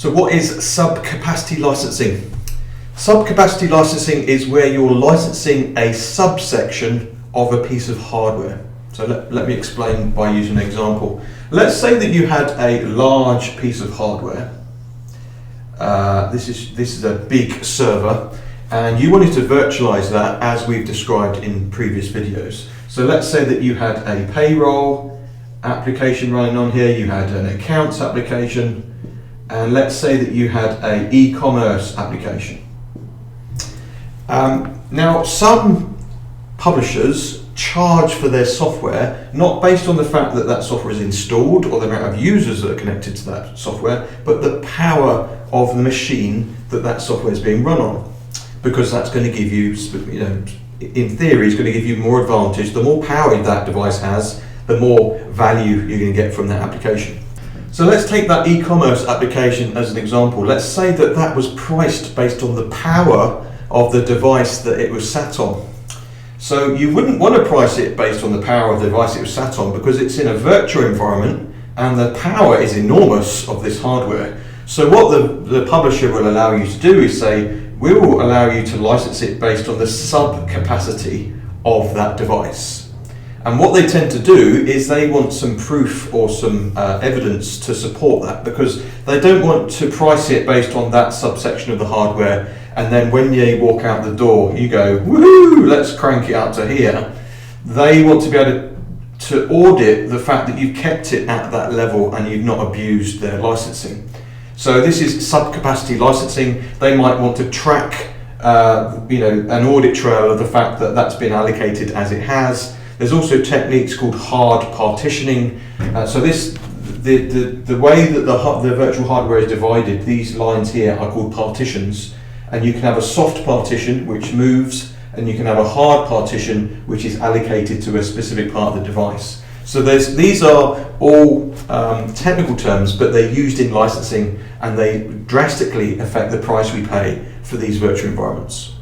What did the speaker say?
So what is subcapacity licensing? Subcapacity licensing is where you're licensing a subsection of a piece of hardware. So let me explain by using an example. Let's say that you had a large piece of hardware. This is a big server, and you wanted to virtualize that as we've described in previous videos. So let's say that you had a payroll application running on here, you had an accounts application, and let's say that you had an e-commerce application. Now, some publishers charge for their software not based on the fact that that software is installed or the amount of users that are connected to that software, but the power of the machine that that software is being run on, because that's going to give you, in theory, is going to give you more advantage. The more power that device has, the more value you're going to get from that application. So let's take that e-commerce application as an example. Let's say that that was priced based on the power of the device that it was sat on. So you wouldn't want to price it based on the power of the device it was sat on, because it's in a virtual environment and the power is enormous of this hardware. So what the publisher will allow you to do is say, we will allow you to license it based on the sub-capacity of that device. And what they tend to do is they want some proof or some evidence to support that, because they don't want to price it based on that subsection of the hardware, and then when you walk out the door you go, woohoo, let's crank it out to here. They want to be able to audit the fact that you've kept it at that level and you've not abused their licensing. So this is subcapacity licensing. They might want to track an audit trail of the fact that that's been allocated as it has. There's also techniques called hard partitioning. So the way that the virtual hardware is divided, these lines here are called partitions, and you can have a soft partition which moves, and you can have a hard partition which is allocated to a specific part of the device. So these are all technical terms, but they're used in licensing, and they drastically affect the price we pay for these virtual environments.